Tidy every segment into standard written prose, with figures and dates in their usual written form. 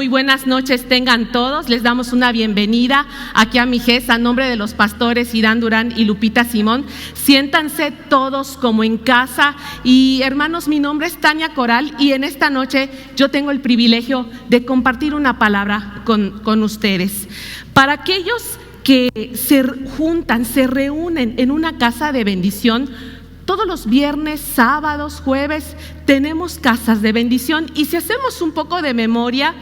muy buenas noches tengan todos. Les damos una bienvenida aquí a Mijes, a nombre de los pastores Irán Durán y Lupita Simón. Siéntanse todos como en casa. Y hermanos, mi nombre es Tania Coral y en esta noche yo tengo el privilegio de compartir una palabra con ustedes. Para aquellos que se juntan, se reúnen en una casa de bendición, todos los viernes, sábados, jueves, tenemos casas de bendición. Y si hacemos un poco de memoria,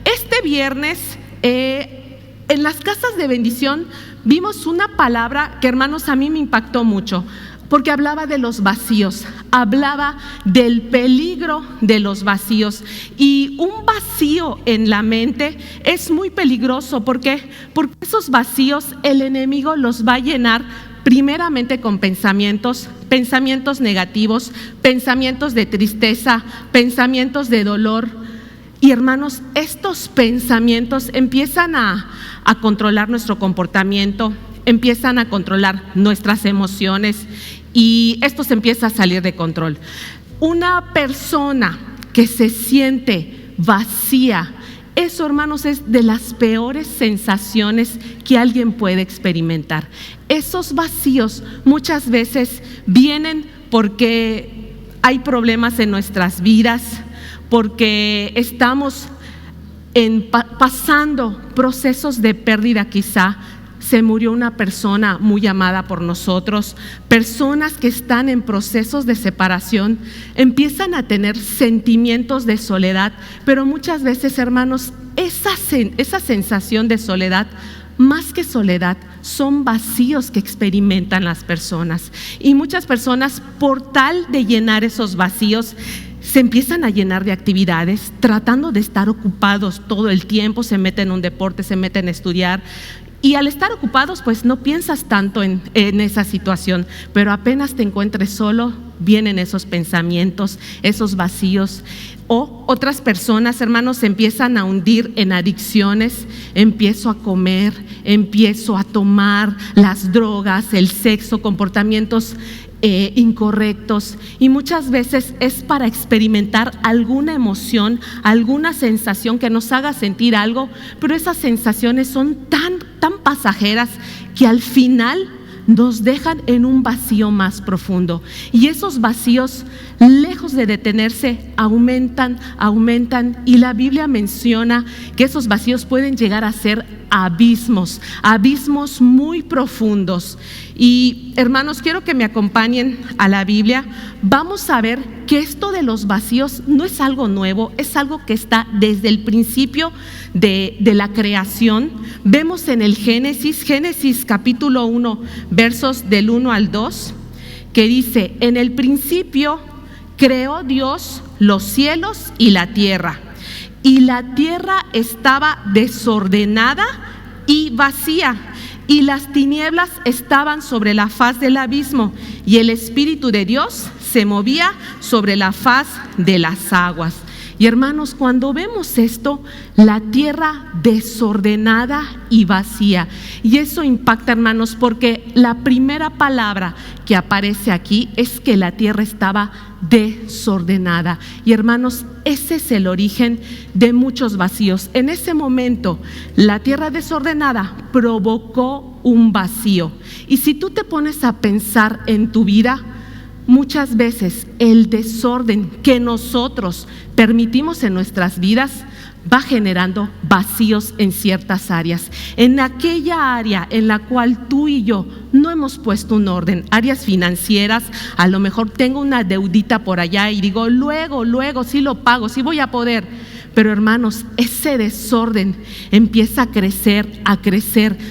este viernes en las casas de bendición vimos una palabra que, hermanos, a mí me impactó mucho, porque hablaba de los vacíos, hablaba del peligro de los vacíos. Y un vacío en la mente es muy peligroso. ¿Por qué? Porque esos vacíos el enemigo los va a llenar primeramente con pensamientos negativos, pensamientos de tristeza, pensamientos de dolor. Y hermanos, estos pensamientos empiezan a controlar nuestro comportamiento, empiezan a controlar nuestras emociones y esto se empieza a salir de control. Una persona que se siente vacía, eso, hermanos, es de las peores sensaciones que alguien puede experimentar. Esos vacíos muchas veces vienen porque hay problemas en nuestras vidas, porque estamos pasando procesos de pérdida quizá. Se murió una persona muy amada por nosotros. Personas que están en procesos de separación empiezan a tener sentimientos de soledad, pero muchas veces, hermanos, esa sensación de soledad, más que soledad, son vacíos que experimentan las personas. Y muchas personas, por tal de llenar esos vacíos, se empiezan a llenar de actividades, tratando de estar ocupados todo el tiempo. Se meten en un deporte, se meten a estudiar. Y al estar ocupados, pues no piensas tanto en esa situación, pero apenas te encuentres solo, vienen esos pensamientos, esos vacíos. O otras personas, hermanos, se empiezan a hundir en adicciones. Empiezo a comer, empiezo a tomar las drogas, el sexo, comportamientos incorrectos, y muchas veces es para experimentar alguna emoción, alguna sensación que nos haga sentir algo, pero esas sensaciones son tan pasajeras que al final nos dejan en un vacío más profundo. Y esos vacíos, lejos de detenerse, aumentan, y la Biblia menciona que esos vacíos pueden llegar a ser abismos muy profundos. Y hermanos, quiero que me acompañen a la Biblia. Vamos a ver que esto de los vacíos no es algo nuevo, es algo que está desde el principio de la creación. Vemos en el Génesis capítulo 1, versos del 1 al 2, que dice: en el principio creó Dios los cielos y la tierra estaba desordenada y vacía, y las tinieblas estaban sobre la faz del abismo, y el Espíritu de Dios se movía sobre la faz de las aguas. Y hermanos, cuando vemos esto, la tierra desordenada y vacía, y eso impacta, hermanos, porque la primera palabra que aparece aquí es que la tierra estaba desordenada. Y hermanos, ese es el origen de muchos vacíos. En ese momento, la tierra desordenada provocó un vacío. Y si tú te pones a pensar en tu vida, muchas veces el desorden que nosotros permitimos en nuestras vidas va generando vacíos en ciertas áreas. En aquella área en la cual tú y yo no hemos puesto un orden, áreas financieras, a lo mejor tengo una deudita por allá y digo, luego sí lo pago, sí voy a poder. Pero hermanos, ese desorden empieza a crecer,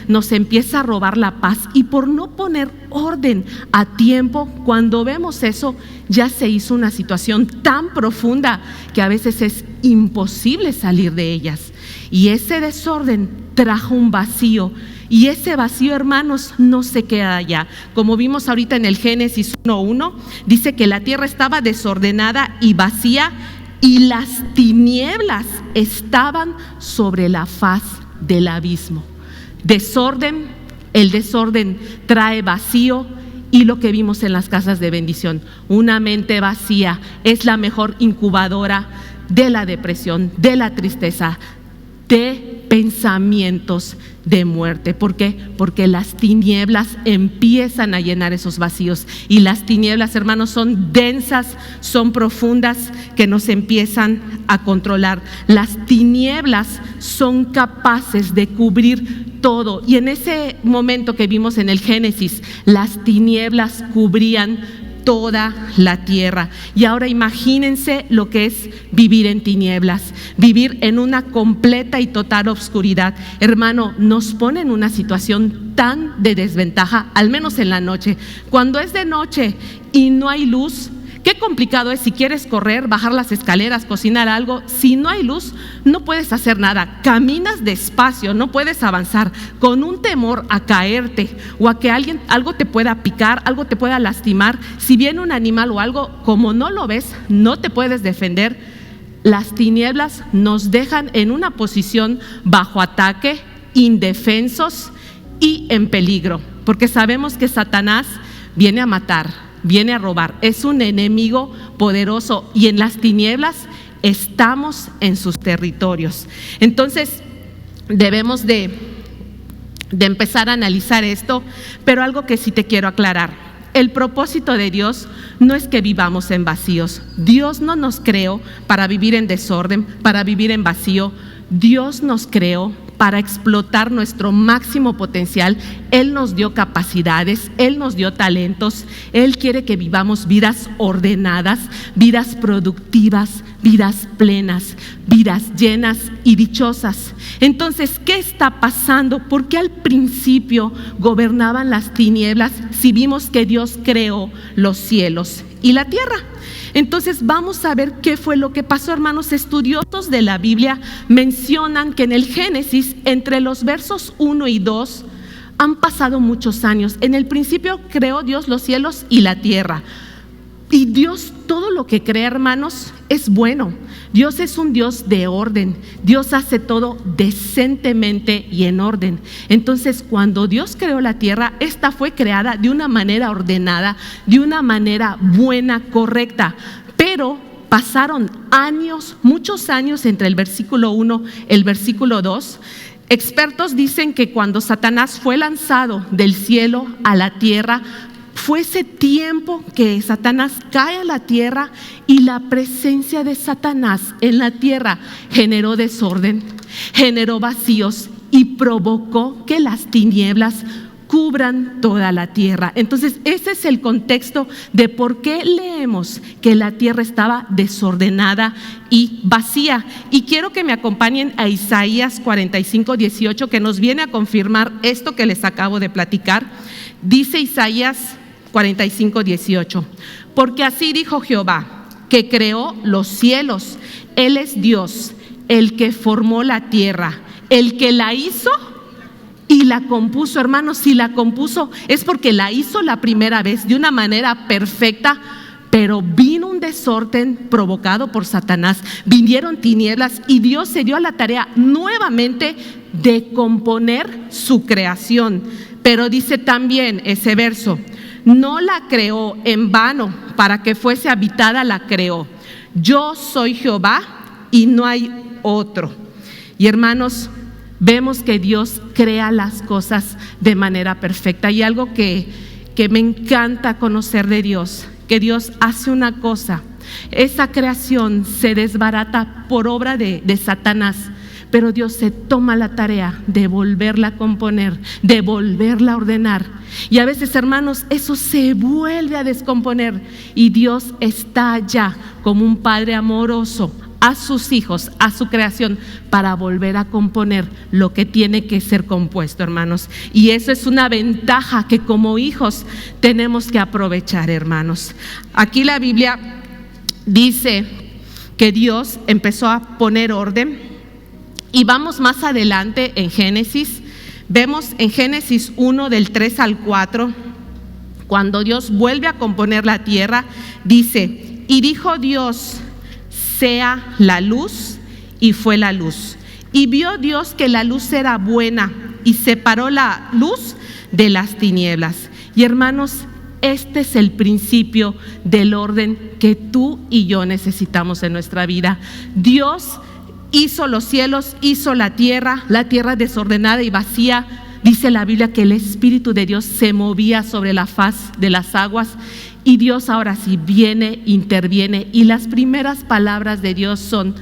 nos empieza a robar la paz, y por no poner orden a tiempo, cuando vemos eso, ya se hizo una situación tan profunda que a veces es imposible salir de ellas. Y ese desorden trajo un vacío, y ese vacío, hermanos, no se queda allá. Como vimos ahorita en el Génesis 1:1, dice que la tierra estaba desordenada y vacía, y las tinieblas estaban sobre la faz del abismo. El desorden trae vacío, y lo que vimos en las casas de bendición, una mente vacía es la mejor incubadora de la depresión, de la tristeza, de pensamientos de muerte. ¿Por qué? Porque las tinieblas empiezan a llenar esos vacíos, y las tinieblas, hermanos, son densas, son profundas, que nos empiezan a controlar. Las tinieblas son capaces de cubrir todo, y en ese momento que vimos en el Génesis, las tinieblas cubrían toda la tierra. Y ahora imagínense lo que es vivir en tinieblas, vivir en una completa y total oscuridad. Hermano, nos pone en una situación tan de desventaja, al menos en la noche. Cuando es de noche y no hay luz, qué complicado es si quieres correr, bajar las escaleras, cocinar algo. Si no hay luz, no puedes hacer nada. Caminas despacio, no puedes avanzar, con un temor a caerte o a que algo te pueda picar, algo te pueda lastimar. Si viene un animal o algo, como no lo ves, no te puedes defender. Las tinieblas nos dejan en una posición bajo ataque, indefensos y en peligro, porque sabemos que Satanás viene a matar, viene a robar, es un enemigo poderoso, y en las tinieblas estamos en sus territorios. Entonces debemos de empezar a analizar esto, pero algo que sí te quiero aclarar: el propósito de Dios no es que vivamos en vacíos. Dios no nos creó para vivir en desorden, para vivir en vacío. Dios nos creó para explotar nuestro máximo potencial. Él nos dio capacidades, Él nos dio talentos. Él quiere que vivamos vidas ordenadas, vidas productivas, vidas plenas, vidas llenas y dichosas. Entonces, ¿qué está pasando? ¿Por qué al principio gobernaban las tinieblas si vimos que Dios creó los cielos y la tierra? Entonces vamos a ver qué fue lo que pasó, hermanos. Estudiosos de la Biblia mencionan que en el Génesis, entre los versos 1 y 2, han pasado muchos años. En el principio creó Dios los cielos y la tierra. Y Dios, todo lo que crea, hermanos, es bueno. Dios es un Dios de orden. Dios hace todo decentemente y en orden. Entonces, cuando Dios creó la tierra, esta fue creada de una manera ordenada, de una manera buena, correcta. Pero pasaron años, muchos años entre el versículo 1 y el versículo 2. Expertos dicen que cuando Satanás fue lanzado del cielo a la tierra, fue ese tiempo que Satanás cae a la tierra, y la presencia de Satanás en la tierra generó desorden, generó vacíos y provocó que las tinieblas cubran toda la tierra. Entonces ese es el contexto de por qué leemos que la tierra estaba desordenada y vacía. Y quiero que me acompañen a Isaías 45:18, que nos viene a confirmar esto que les acabo de platicar. Dice Isaías 45:18: porque así dijo Jehová, que creó los cielos. Él es Dios, el que formó la tierra, el que la hizo y la compuso. Hermanos, si la compuso es porque la hizo la primera vez de una manera perfecta, pero vino un desorden provocado por Satanás, vinieron tinieblas, y Dios se dio a la tarea nuevamente de componer su creación. Pero dice también ese verso: no la creó en vano, para que fuese habitada la creó. Yo soy Jehová y no hay otro. Y hermanos, vemos que Dios crea las cosas de manera perfecta. Y algo que me encanta conocer de Dios, que Dios hace una cosa, esa creación se desbarata por obra de Satanás, pero Dios se toma la tarea de volverla a componer, de volverla a ordenar. Y a veces, hermanos, eso se vuelve a descomponer, y Dios está allá como un padre amoroso a sus hijos, a su creación, para volver a componer lo que tiene que ser compuesto, hermanos. Y eso es una ventaja que como hijos tenemos que aprovechar, hermanos. Aquí la Biblia dice que Dios empezó a poner orden, y vamos más adelante en Génesis. Vemos en Génesis 1 del 3 al 4, cuando Dios vuelve a componer la tierra, dice: y dijo Dios, sea la luz, y fue la luz. Y vio Dios que la luz era buena, y separó la luz de las tinieblas. Y hermanos, este es el principio del orden que tú y yo necesitamos en nuestra vida. Dios hizo los cielos, hizo la tierra desordenada y vacía. Dice la Biblia que el Espíritu de Dios se movía sobre la faz de las aguas, y Dios ahora sí viene, interviene, y las primeras palabras de Dios son: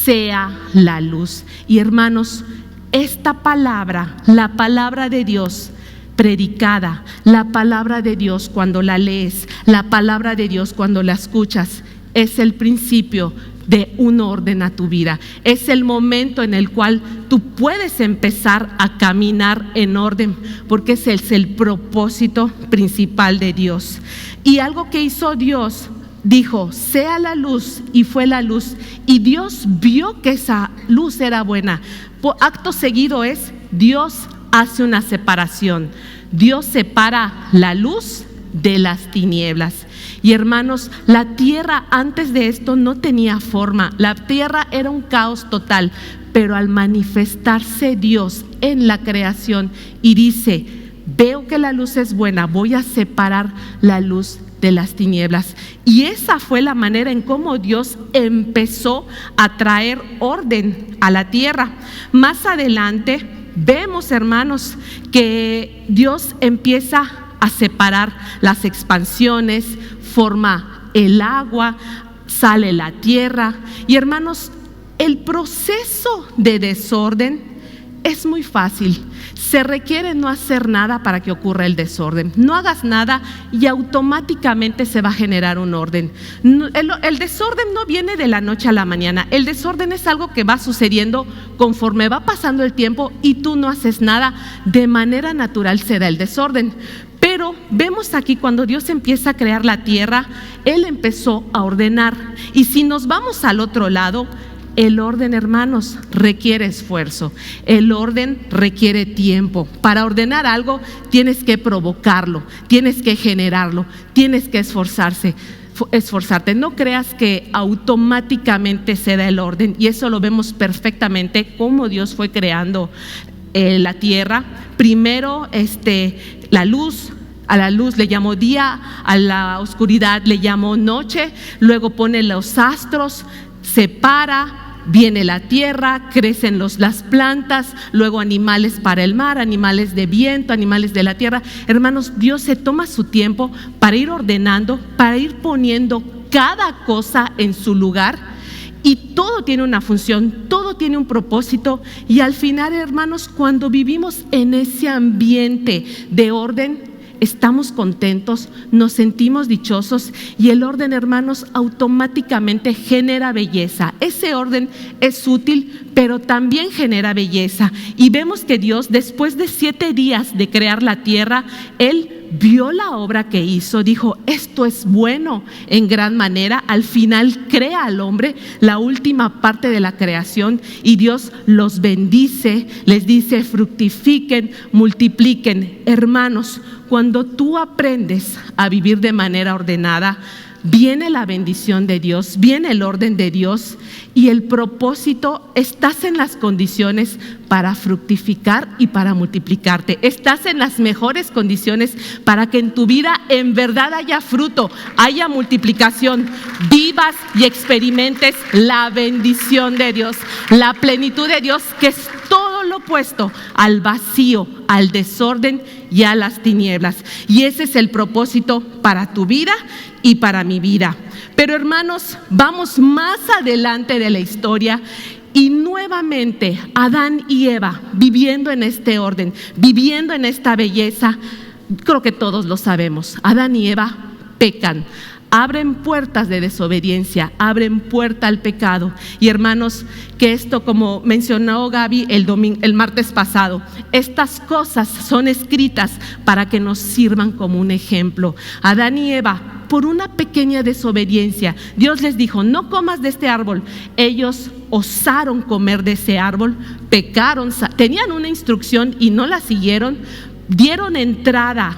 sea la luz. Y hermanos, esta palabra, la palabra de Dios predicada, la palabra de Dios cuando la lees, la palabra de Dios cuando la escuchas, es el principio de un orden a tu vida. Es el momento en el cual tú puedes empezar a caminar en orden, porque ese es el propósito principal de Dios. Y algo que hizo Dios, dijo: sea la luz, y fue la luz. Y Dios vio que esa luz era buena. Acto seguido Dios hace una separación. Dios separa la luz de las tinieblas. Y hermanos, la tierra antes de esto no tenía forma. La tierra era un caos total. Pero al manifestarse Dios en la creación y dice: veo que la luz es buena, voy a separar la luz de las tinieblas. Y esa fue la manera en cómo Dios empezó a traer orden a la tierra. Más adelante vemos, hermanos, que Dios empieza a separar las expansiones, forma el agua, sale la tierra. Y hermanos, el proceso de desorden es muy fácil. Se requiere no hacer nada para que ocurra el desorden. No hagas nada y automáticamente se va a generar un orden. El desorden no viene de la noche a la mañana. El desorden es algo que va sucediendo conforme va pasando el tiempo y tú no haces nada. De manera natural se da el desorden. Pero vemos aquí cuando Dios empieza a crear la tierra, Él empezó a ordenar. Y si nos vamos al otro lado, el orden, hermanos, requiere esfuerzo. El orden requiere tiempo. Para ordenar algo tienes que provocarlo, tienes que generarlo, tienes que esforzarte. No creas que automáticamente se da el orden. Y eso lo vemos perfectamente cómo Dios fue creando la tierra. Primero la luz. A la luz le llamó día, a la oscuridad le llamó noche. Luego pone los astros, separa. Viene la tierra, crecen las plantas, luego animales para el mar, animales de viento, animales de la tierra. Hermanos, Dios se toma su tiempo para ir ordenando, para ir poniendo cada cosa en su lugar. Y todo tiene una función, todo tiene un propósito. Y al final, hermanos, cuando vivimos en ese ambiente de orden, estamos contentos, nos sentimos dichosos, y el orden, hermanos, automáticamente genera belleza. Ese orden es útil, pero también genera belleza. Y vemos que Dios, después de 7 días de crear la tierra, Él vio la obra que hizo, dijo: esto es bueno en gran manera. Al final crea al hombre, la última parte de la creación, y Dios los bendice, les dice: fructifiquen, multipliquen. Hermanos, cuando tú aprendes a vivir de manera ordenada, viene la bendición de Dios, viene el orden de Dios, y el propósito, estás en las condiciones para fructificar y para multiplicarte. Estás en las mejores condiciones para que en tu vida en verdad haya fruto, haya multiplicación, vivas y experimentes la bendición de Dios, la plenitud de Dios, que es todo lo opuesto al vacío, al desorden y a las tinieblas. Y ese es el propósito para tu vida y para mi vida. Pero hermanos, vamos más adelante de la historia, y nuevamente Adán y Eva, viviendo en este orden, viviendo en esta belleza. Creo que todos lo sabemos. Adán y Eva pecan, abren puertas de desobediencia, abren puerta al pecado. Y hermanos, que esto, como mencionó Gaby el martes pasado, estas cosas son escritas para que nos sirvan como un ejemplo. Adán y Eva, por una pequeña desobediencia, Dios les dijo: no comas de este árbol. Ellos osaron comer de ese árbol, pecaron, tenían una instrucción y no la siguieron, dieron entrada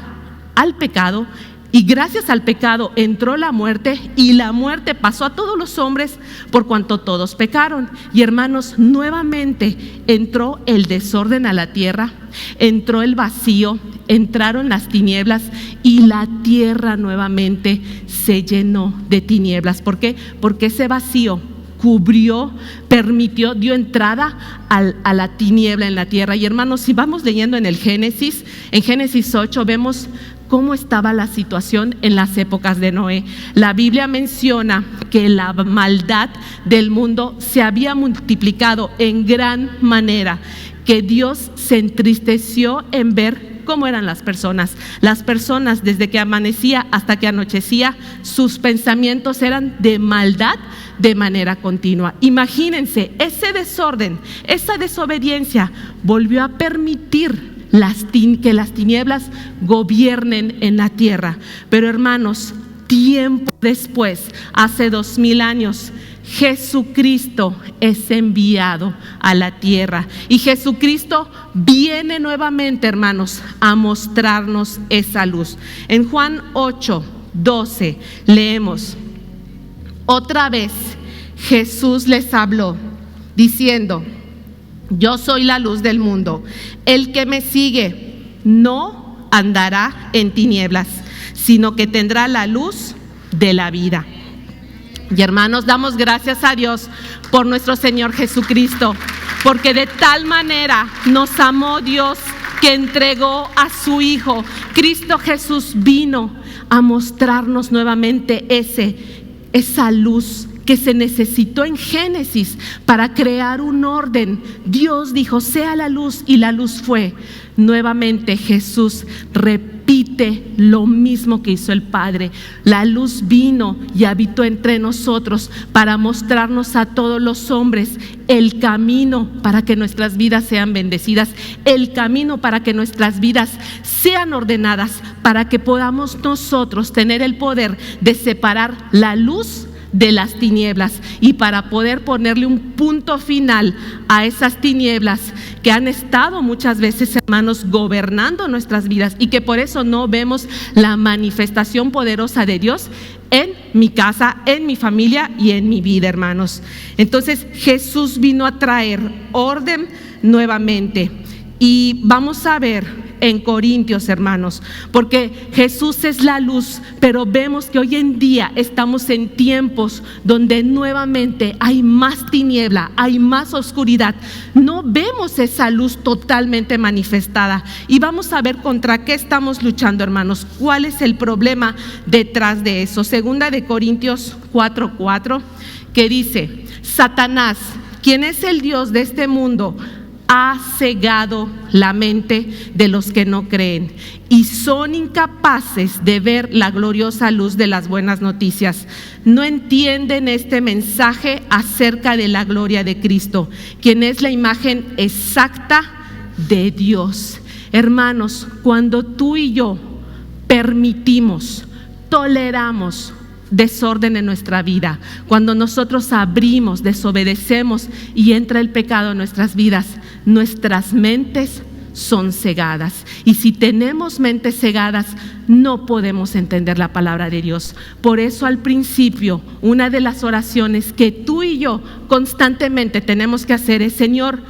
al pecado. Y gracias al pecado entró la muerte, y la muerte pasó a todos los hombres por cuanto todos pecaron. Y hermanos, nuevamente entró el desorden a la tierra, entró el vacío, entraron las tinieblas, y la tierra nuevamente se llenó de tinieblas. ¿Por qué? Porque ese vacío cubrió, permitió, dio entrada a la tiniebla en la tierra. Y hermanos, si vamos leyendo en Génesis 8 vemos cómo estaba la situación en las épocas de Noé. La Biblia menciona que la maldad del mundo se había multiplicado en gran manera, que Dios se entristeció en ver cómo eran las personas. Las personas, desde que amanecía hasta que anochecía, sus pensamientos eran de maldad de manera continua. Imagínense, ese desorden, esa desobediencia volvió a permitir que las tinieblas gobiernen en la tierra. Pero hermanos, tiempo después, hace 2000 años, Jesucristo es enviado a la tierra y Jesucristo viene nuevamente, hermanos, a mostrarnos esa luz. En Juan 8:12 leemos: otra vez Jesús les habló diciendo: yo soy la luz del mundo, el que me sigue no andará en tinieblas, sino que tendrá la luz de la vida. Y hermanos, damos gracias a Dios por nuestro Señor Jesucristo, porque de tal manera nos amó Dios que entregó a su Hijo. Cristo Jesús vino a mostrarnos nuevamente esa luz que se necesitó en Génesis para crear un orden. Dios dijo: sea la luz, y la luz fue. Nuevamente Jesús repite lo mismo que hizo el Padre. La luz vino y habitó entre nosotros para mostrarnos a todos los hombres el camino para que nuestras vidas sean bendecidas, el camino para que nuestras vidas sean ordenadas, para que podamos nosotros tener el poder de separar la luz de las tinieblas, y para poder ponerle un punto final a esas tinieblas que han estado muchas veces, hermanos, gobernando nuestras vidas, y que por eso no vemos la manifestación poderosa de Dios en mi casa, en mi familia y en mi vida, hermanos. Entonces Jesús vino a traer orden nuevamente. Y vamos a ver en Corintios, hermanos, porque Jesús es la luz, pero vemos que hoy en día estamos en tiempos donde nuevamente hay más tiniebla, hay más oscuridad. No vemos esa luz totalmente manifestada. Y vamos a ver contra qué estamos luchando, hermanos. ¿Cuál es el problema detrás de eso? Segunda de Corintios 4:4, que dice: Satanás, quien es el Dios de este mundo, ha cegado la mente de los que no creen y son incapaces de ver la gloriosa luz de las buenas noticias. No entienden este mensaje acerca de la gloria de Cristo, quien es la imagen exacta de Dios. Hermanos, cuando tú y yo permitimos, toleramos desorden en nuestra vida, cuando nosotros abrimos, desobedecemos y entra el pecado en nuestras vidas, nuestras mentes son cegadas. Y si tenemos mentes cegadas, no podemos entender la palabra de Dios. Por eso al principio, una de las oraciones que tú y yo constantemente tenemos que hacer es: Señor,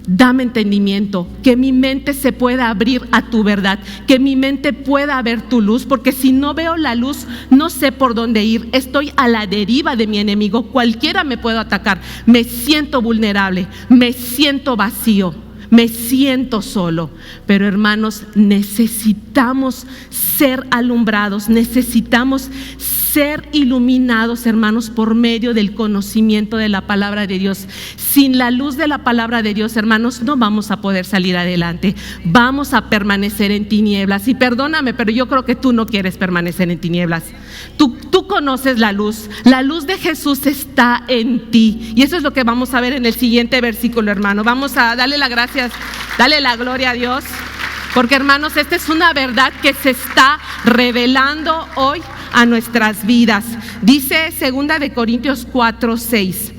dame entendimiento, que mi mente se pueda abrir a tu verdad, que mi mente pueda ver tu luz, porque si no veo la luz, no sé por dónde ir, estoy a la deriva de mi enemigo, cualquiera me puede atacar, me siento vulnerable, me siento vacío, me siento solo. Pero hermanos, necesitamos ser alumbrados, necesitamos ser iluminados, hermanos, por medio del conocimiento de la palabra de Dios. Sin la luz de la palabra de Dios, hermanos, no vamos a poder salir adelante. Vamos a permanecer en tinieblas. Y perdóname, pero yo creo que tú no quieres permanecer en tinieblas. Tú conoces la luz. La luz de Jesús está en ti. Y eso es lo que vamos a ver en el siguiente versículo, hermano. Vamos a darle las gracias, darle la gloria a Dios. Porque, hermanos, esta es una verdad que se está revelando hoy a nuestras vidas. Dice 2 de Corintios 4:6: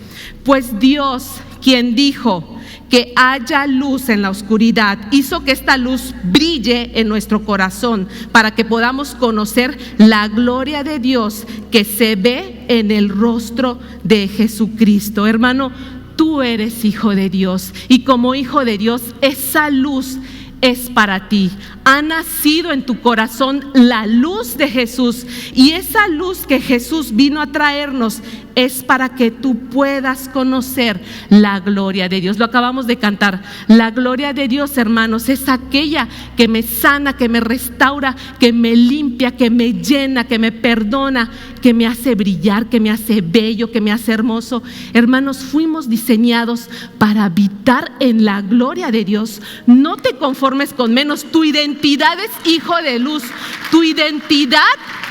pues Dios, quien dijo que haya luz en la oscuridad, hizo que esta luz brille en nuestro corazón para que podamos conocer la gloria de Dios que se ve en el rostro de Jesucristo. Hermano, tú eres hijo de Dios, y como hijo de Dios, esa luz es para ti. Ha nacido en tu corazón la luz de Jesús, y esa luz que Jesús vino a traernos es para que tú puedas conocer la gloria de Dios. Lo acabamos de cantar. La gloria de Dios, hermanos, es aquella que me sana, que me restaura, que me limpia, que me llena, que me perdona, que me hace brillar, que me hace bello, que me hace hermoso. Hermanos, fuimos diseñados para habitar en la gloria de Dios. No te conformes con menos. Tu identidad es hijo de luz. Tu identidad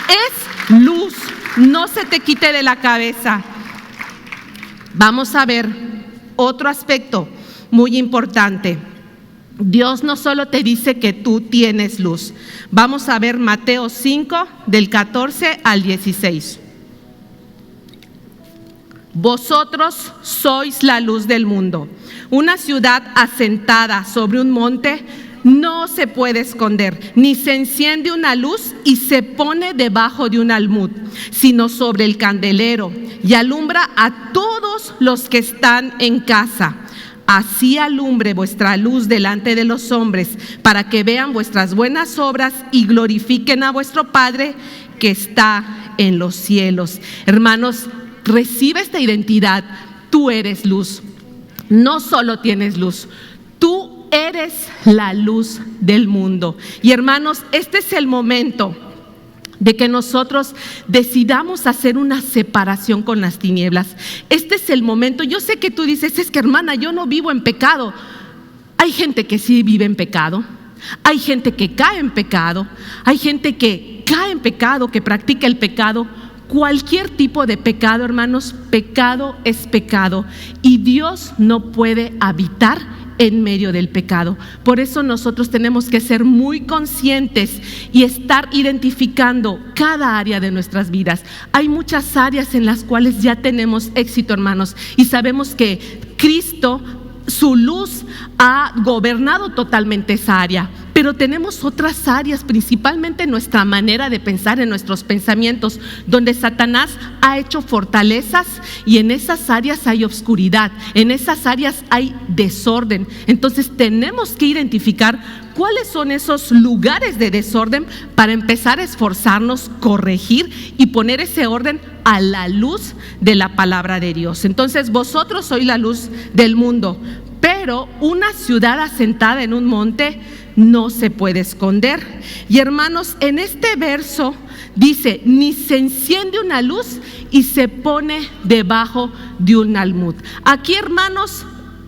es luz. No se te quite de la cabeza. Vamos a ver otro aspecto muy importante. Dios no solo te dice que tú tienes luz. Vamos a ver Mateo 5, del 14 al 16. Vosotros sois la luz del mundo. Una ciudad asentada sobre un monte no se puede esconder, ni se enciende una luz y se pone debajo de un almud, sino sobre el candelero, y alumbra a todos los que están en casa. Así alumbre vuestra luz delante de los hombres, para que vean vuestras buenas obras y glorifiquen a vuestro Padre que está en los cielos. Hermanos, recibe esta identidad. Tú eres luz. No solo tienes luz, tú eres la luz del mundo. Y hermanos, este es el momento de que nosotros decidamos hacer una separación con las tinieblas. Este es el momento. Yo sé que tú dices, es que hermana, yo no vivo en pecado. Hay gente que sí vive en pecado. Hay gente que cae en pecado. Hay gente que cae en pecado, que practica el pecado. Cualquier tipo de pecado, hermanos, pecado es pecado. Y Dios no puede habitar en medio del pecado. Por eso nosotros tenemos que ser muy conscientes y estar identificando cada área de nuestras vidas. Hay muchas áreas en las cuales ya tenemos éxito, hermanos, y sabemos que Cristo, su luz, ha gobernado totalmente esa área. Pero tenemos otras áreas, principalmente nuestra manera de pensar, en nuestros pensamientos, donde Satanás ha hecho fortalezas, y en esas áreas hay oscuridad, en esas áreas hay desorden. Entonces tenemos que identificar cuáles son esos lugares de desorden para empezar a esforzarnos, corregir y poner ese orden a la luz de la palabra de Dios. Entonces, vosotros sois la luz del mundo, pero una ciudad asentada en un monte no se puede esconder. Y hermanos, en este verso dice, ni se enciende una luz y se pone debajo de un almud. Aquí, hermanos,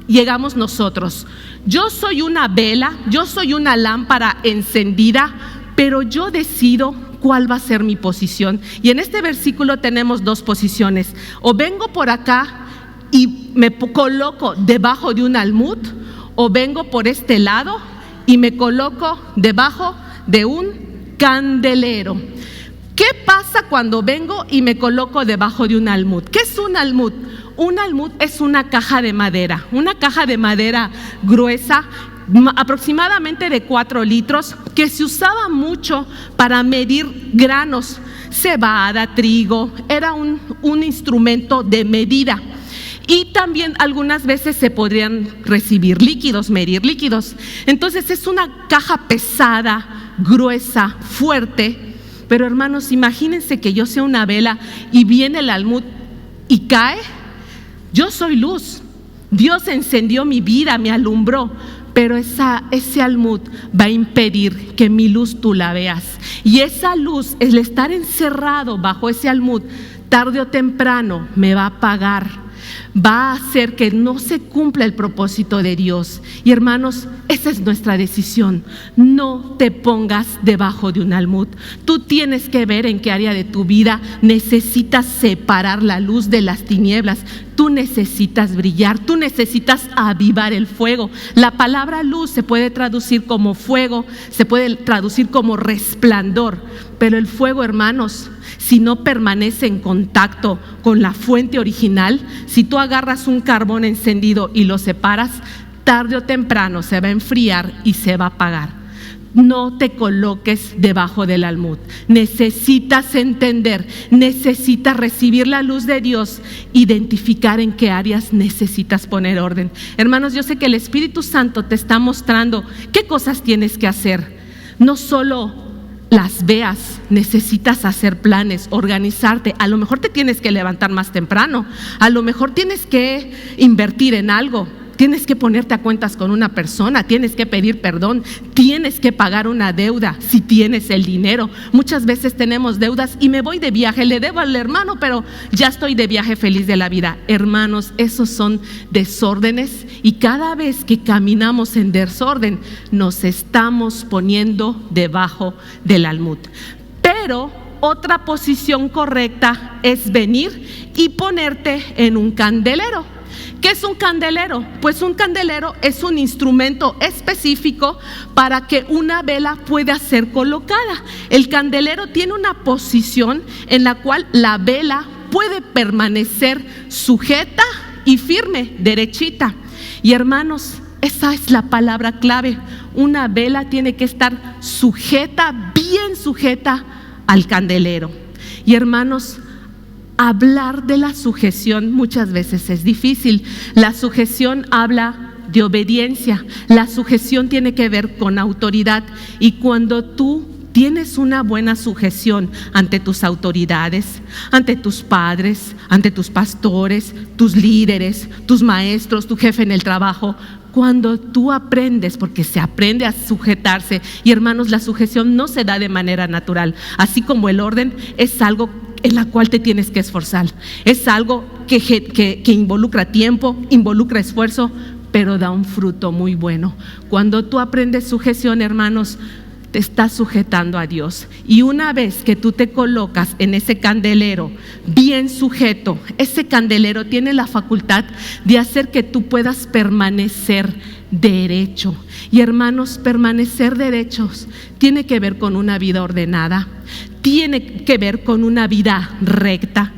llegamos nosotros. Yo soy una vela, yo soy una lámpara encendida, pero yo decido cuál va a ser mi posición. Y en este versículo tenemos dos posiciones. O vengo por acá y me coloco debajo de un almud, o vengo por este lado y me coloco debajo de un candelero. ¿Qué pasa cuando vengo y me coloco debajo de un almud? ¿Qué es un almud? Un almud es una caja de madera gruesa, aproximadamente de 4 litros, que se usaba mucho para medir granos, cebada, trigo. Era un instrumento de medida. Y también algunas veces se podrían recibir líquidos, medir líquidos. Entonces es una caja pesada, gruesa, fuerte. Pero hermanos, imagínense que yo sea una vela y viene el almud y cae. Yo soy luz. Dios encendió mi vida, me alumbró. Pero ese almud va a impedir que mi luz tú la veas. Y esa luz, el estar encerrado bajo ese almud, tarde o temprano me va a apagar. Va a hacer que no se cumpla el propósito de Dios. Y hermanos, esa es nuestra decisión. No te pongas debajo de un almud. Tú tienes que ver en qué área de tu vida necesitas separar la luz de las tinieblas. Tú necesitas brillar, tú necesitas avivar el fuego. La palabra luz se puede traducir como fuego, se puede traducir como resplandor. Pero el fuego, hermanos, si no permanece en contacto con la fuente original, si tú agarras un carbón encendido y lo separas, tarde o temprano se va a enfriar y se va a apagar. No te coloques debajo del almud. Necesitas entender, necesitas recibir la luz de Dios, identificar en qué áreas necesitas poner orden. Hermanos, yo sé que el Espíritu Santo te está mostrando qué cosas tienes que hacer. No solo las veas, necesitas hacer planes, organizarte. A lo mejor te tienes que levantar más temprano, a lo mejor tienes que invertir en algo, tienes que ponerte a cuentas con una persona, tienes que pedir perdón, tienes que pagar una deuda si tienes el dinero. Muchas veces tenemos deudas y me voy de viaje, le debo al hermano, pero ya estoy de viaje feliz de la vida. Hermanos, esos son desórdenes, y cada vez que caminamos en desorden nos estamos poniendo debajo del almud. Pero otra posición correcta es venir y ponerte en un candelero. ¿Qué es un candelero? Pues un candelero es un instrumento específico para que una vela pueda ser colocada. El candelero tiene una posición en la cual la vela puede permanecer sujeta y firme, derechita. Y hermanos, esa es la palabra clave. Una vela tiene que estar sujeta, bien sujeta al candelero. Y hermanos, hablar de la sujeción muchas veces es difícil. La sujeción habla de obediencia. La sujeción tiene que ver con autoridad. Y cuando tú tienes una buena sujeción ante tus autoridades, ante tus padres, ante tus pastores, tus líderes, tus maestros, tu jefe en el trabajo, cuando tú aprendes, porque se aprende a sujetarse, y hermanos, la sujeción no se da de manera natural, así como el orden es algo en la cual te tienes que esforzar, es algo que involucra tiempo, involucra esfuerzo, pero da un fruto muy bueno. Cuando tú aprendes sujeción, hermanos, te estás sujetando a Dios. Y una vez que tú te colocas en ese candelero bien sujeto, ese candelero tiene la facultad de hacer que tú puedas permanecer derecho. Y hermanos, permanecer derechos tiene que ver con una vida ordenada, tiene que ver con una vida recta,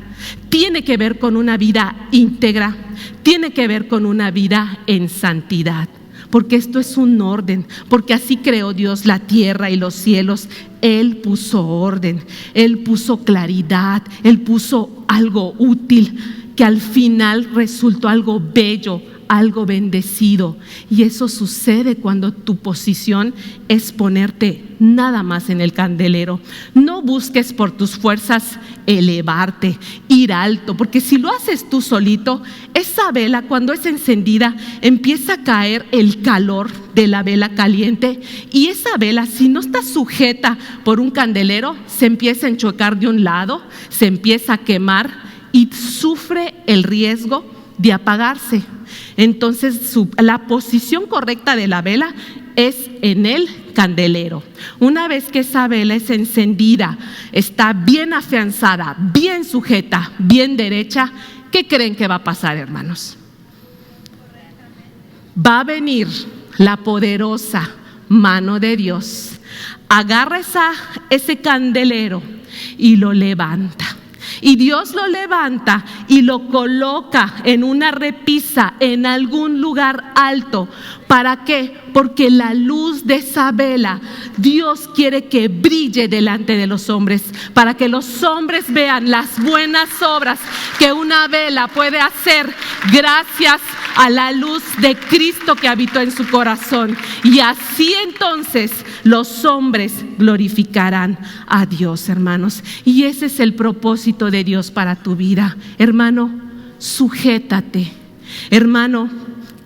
tiene que ver con una vida íntegra, tiene que ver con una vida en santidad. Porque esto es un orden, porque así creó Dios la tierra y los cielos. Él puso orden, Él puso claridad, Él puso algo útil que al final resultó algo bello, algo bendecido. Y eso sucede cuando tu posición es ponerte nada más en el candelero. No busques por tus fuerzas elevarte, ir alto, porque si lo haces tú solito, esa vela cuando es encendida empieza a caer el calor de la vela caliente, y esa vela, si no está sujeta por un candelero, se empieza a enchocar de un lado, se empieza a quemar y sufre el riesgo de apagarse. Entonces la posición correcta de la vela es en el candelero. Una vez que esa vela es encendida, está bien afianzada, bien sujeta, bien derecha, ¿qué creen que va a pasar, hermanos? Va a venir la poderosa mano de Dios, agarra ese candelero y lo levanta. Y Dios lo levanta y lo coloca en una repisa, en algún lugar alto. ¿Para qué? Porque la luz de esa vela, Dios quiere que brille delante de los hombres, para que los hombres vean las buenas obras que una vela puede hacer gracias a la luz de Cristo que habitó en su corazón. Y así entonces los hombres glorificarán a Dios, hermanos. Y ese es el propósito de Dios para tu vida. Hermano, sujétate. Hermano,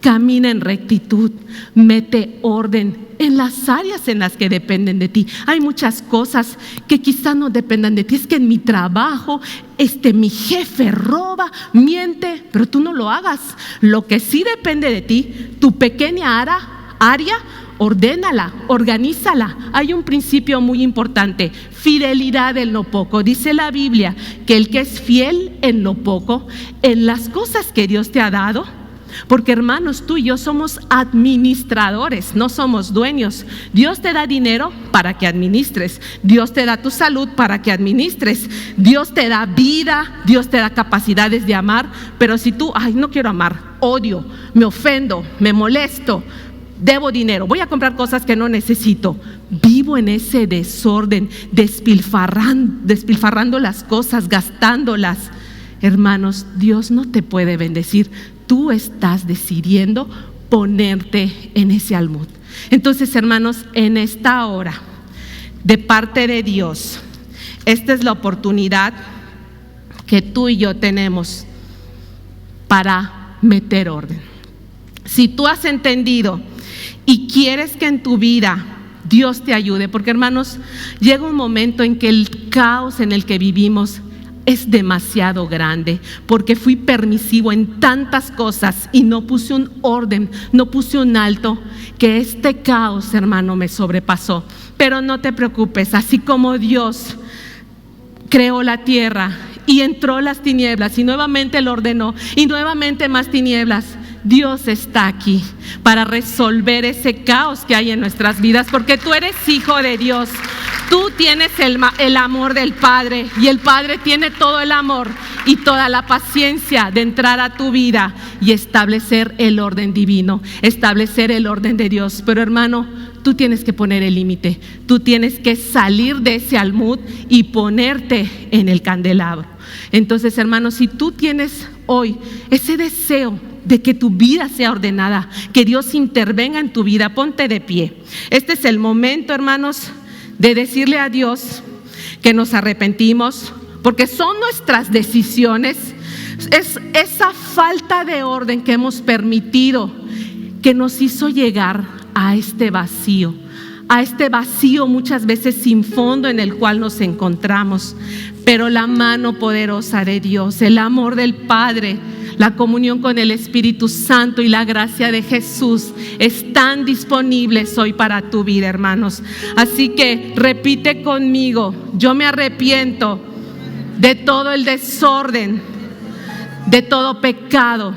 camina en rectitud, mete orden en las áreas en las que dependen de ti. Hay muchas cosas que quizás no dependan de ti. Es que en mi trabajo, mi jefe roba, miente, pero tú no lo hagas. Lo que sí depende de ti, tu pequeña área, ordénala, organízala. Hay un principio muy importante: fidelidad en lo poco. Dice la Biblia que el que es fiel en lo poco, en las cosas que Dios te ha dado, porque hermanos, tú y yo somos administradores, no somos dueños. Dios te da dinero para que administres, Dios te da tu salud para que administres, Dios te da vida, Dios te da capacidades de amar. Pero si tú, no quiero amar, odio, me ofendo, me molesto, debo dinero, voy a comprar cosas que no necesito, vivo en ese desorden, despilfarrando las cosas, gastándolas, hermanos, Dios no te puede bendecir. Tú estás decidiendo ponerte en ese almud. Entonces, hermanos, en esta hora de parte de Dios. Esta es la oportunidad que tú y yo tenemos para meter orden. Si tú has entendido y quieres que en tu vida Dios te ayude, porque hermanos, llega un momento en que el caos en el que vivimos es demasiado grande, porque fui permisivo en tantas cosas y no puse un orden, no puse un alto, que este caos, hermano, me sobrepasó. Pero no te preocupes, así como Dios creó la tierra y entró las tinieblas y nuevamente lo ordenó y nuevamente más tinieblas, Dios está aquí para resolver ese caos que hay en nuestras vidas, porque tú eres hijo de Dios. Tú tienes el amor del Padre, y el Padre tiene todo el amor y toda la paciencia de entrar a tu vida y establecer el orden divino, establecer el orden de Dios. Pero hermano, tú tienes que poner el límite, tú tienes que salir de ese almud y ponerte en el candelabro. Entonces, hermano, si tú tienes hoy ese deseo de que tu vida sea ordenada, que Dios intervenga en tu vida, ponte de pie. Este es el momento, hermanos, de decirle a Dios que nos arrepentimos, porque son nuestras decisiones, es esa falta de orden que hemos permitido que nos hizo llegar a este vacío muchas veces sin fondo en el cual nos encontramos. Pero la mano poderosa de Dios, el amor del Padre, la comunión con el Espíritu Santo y la gracia de Jesús están disponibles hoy para tu vida, hermanos. Así que repite conmigo: yo me arrepiento de todo el desorden, de todo pecado,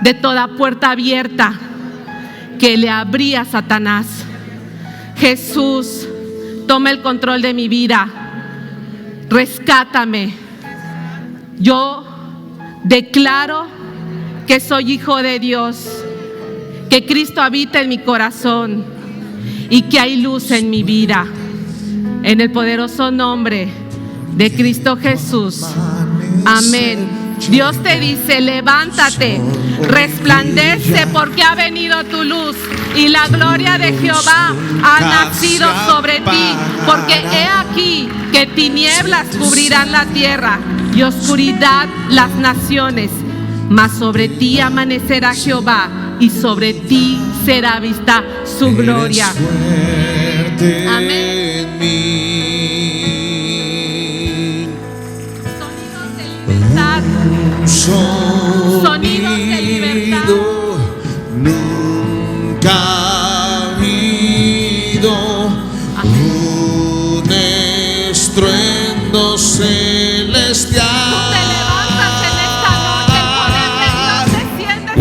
de toda puerta abierta que le abrí a Satanás. Jesús, toma el control de mi vida, rescátame. Yo declaro que soy hijo de Dios, que Cristo habita en mi corazón y que hay luz en mi vida. En el poderoso nombre de Cristo Jesús. Amén. Dios te dice: levántate, resplandece, porque ha venido tu luz y la gloria de Jehová ha nacido sobre ti. Porque he aquí que tinieblas cubrirán la tierra y oscuridad las naciones, mas sobre ti amanecerá Jehová y sobre ti será vista su gloria. Amén. Sonidos de libertad. Nunca ha habido un estruendo celestial. Tú te levantas en esta noche, el poder de Dios desciende.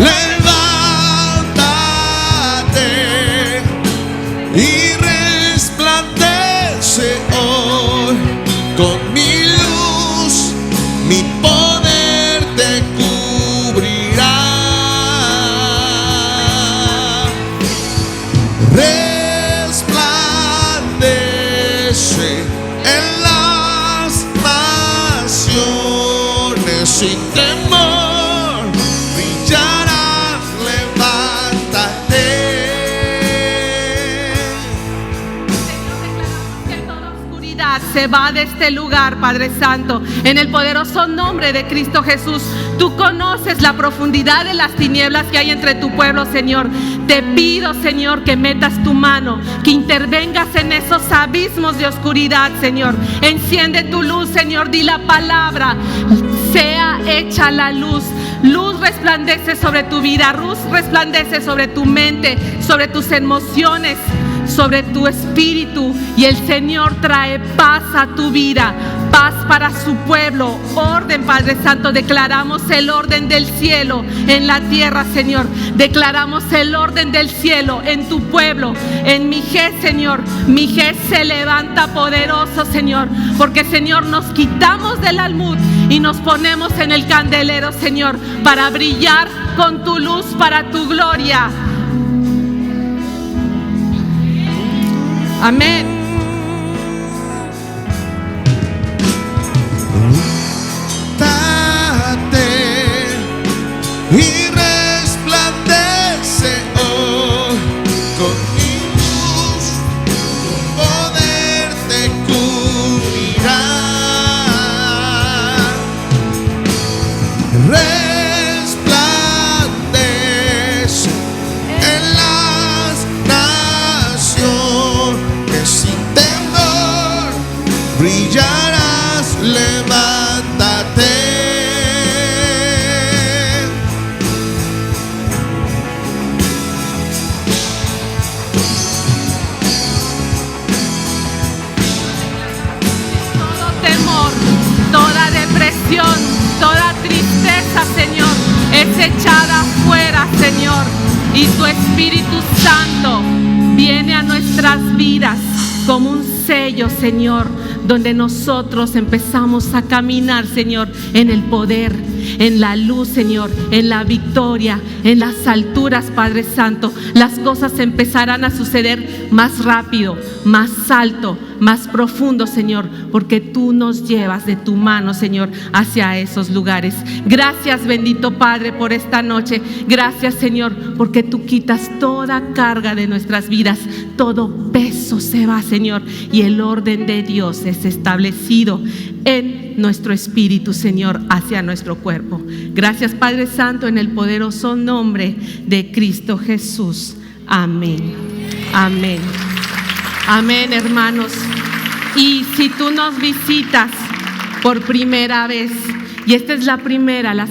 Levántate y resplandece hoy con mi luz, mi poder te cubrirá. Resplandece en las naciones sin temor, brillarás, levántate. Que toda oscuridad se va de este lugar, Padre Santo, en el poderoso nombre de Cristo Jesús. Tú conoces la profundidad de las tinieblas que hay entre tu pueblo, Señor. Te pido, Señor, que metas tu mano, que intervengas en esos abismos de oscuridad, Señor. Enciende tu luz, Señor. Di la palabra: sea hecha la luz. Luz resplandece sobre tu vida, luz resplandece sobre tu mente, sobre tus emociones, sobre tu espíritu, y el Señor trae paz a tu vida, paz para su pueblo, orden, Padre Santo. Declaramos el orden del cielo en la tierra, Señor. Declaramos el orden del cielo en tu pueblo, en Mijés, Señor. Mijés se levanta poderoso, Señor, porque, Señor, nos quitamos del almud y nos ponemos en el candelero, Señor, para brillar con tu luz, para tu gloria. Amén. Y resplandece hoy con mi luz, tu poder depresión, toda tristeza, Señor, es echada fuera, Señor. Y tu Espíritu Santo viene a nuestras vidas como un sello, Señor, donde nosotros empezamos a caminar, Señor, en el poder, en la luz, Señor, en la victoria, en las alturas, Padre Santo. Las cosas empezarán a suceder más rápido, más alto, más profundo, Señor, porque tú nos llevas de tu mano, Señor, hacia esos lugares. Gracias, bendito Padre, por esta noche. Gracias, Señor, porque tú quitas toda carga de nuestras vidas. Todo peso se va, Señor, y el orden de Dios es establecido en nuestro espíritu, Señor, hacia nuestro cuerpo. Gracias, Padre Santo, en el poderoso nombre de Cristo Jesús. Amén. Amén. Amén, hermanos. Y si tú nos visitas por primera vez, y esta es la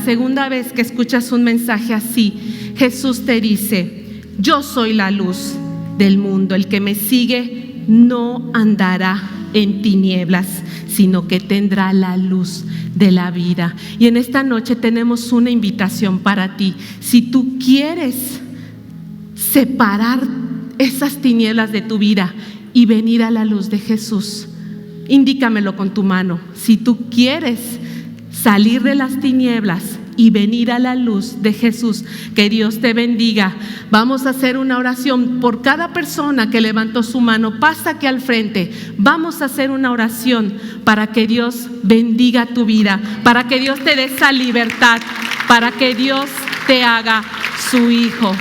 segunda vez que escuchas un mensaje así, Jesús te dice: yo soy la luz del mundo. El que me sigue no andará en tinieblas, sino que tendrá la luz de la vida. Y en esta noche tenemos una invitación para ti. Si tú quieres separar esas tinieblas de tu vida y venir a la luz de Jesús, indícamelo con tu mano. Si tú quieres salir de las tinieblas y venir a la luz de Jesús, que Dios te bendiga. Vamos a hacer una oración por cada persona que levantó su mano. Pasa aquí al frente. Vamos a hacer una oración para que Dios bendiga tu vida, para que Dios te dé esa libertad, para que Dios te haga su hijo.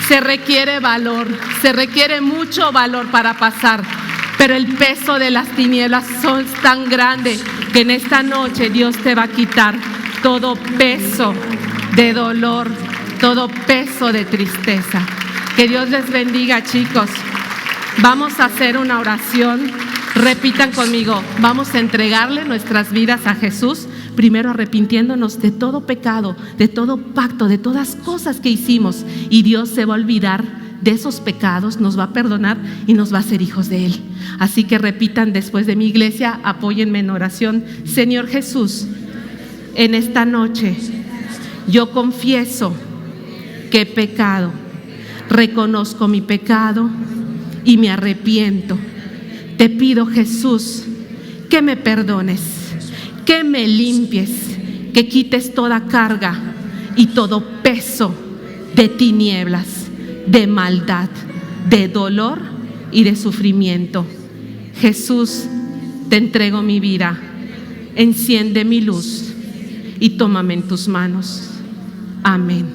Se requiere valor, se requiere mucho valor para pasar, pero el peso de las tinieblas es tan grande que en esta noche Dios te va a quitar todo peso de dolor, todo peso de tristeza. Que Dios les bendiga, chicos. Vamos a hacer una oración. Repitan conmigo: vamos a entregarle nuestras vidas a Jesús, primero arrepintiéndonos de todo pecado, de todo pacto, de todas cosas que hicimos, y Dios se va a olvidar de esos pecados, nos va a perdonar y nos va a hacer hijos de Él. Así que repitan después de mi, iglesia, apóyenme en oración. Señor Jesús, en esta noche yo confieso que he pecado, reconozco mi pecado y me arrepiento. Te pido, Jesús, que me perdones, que me limpies, que quites toda carga y todo peso de tinieblas, de maldad, de dolor y de sufrimiento. Jesús, te entrego mi vida, enciende mi luz y tómame en tus manos. Amén.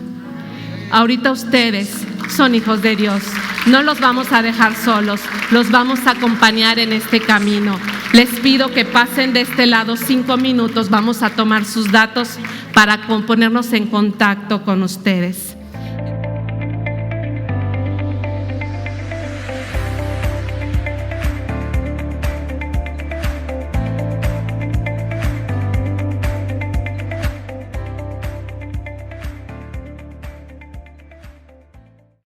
Ahorita ustedes son hijos de Dios. No los vamos a dejar solos, los vamos a acompañar en este camino. Les pido que pasen de este lado 5 minutos. Vamos a tomar sus datos para ponernos en contacto con ustedes.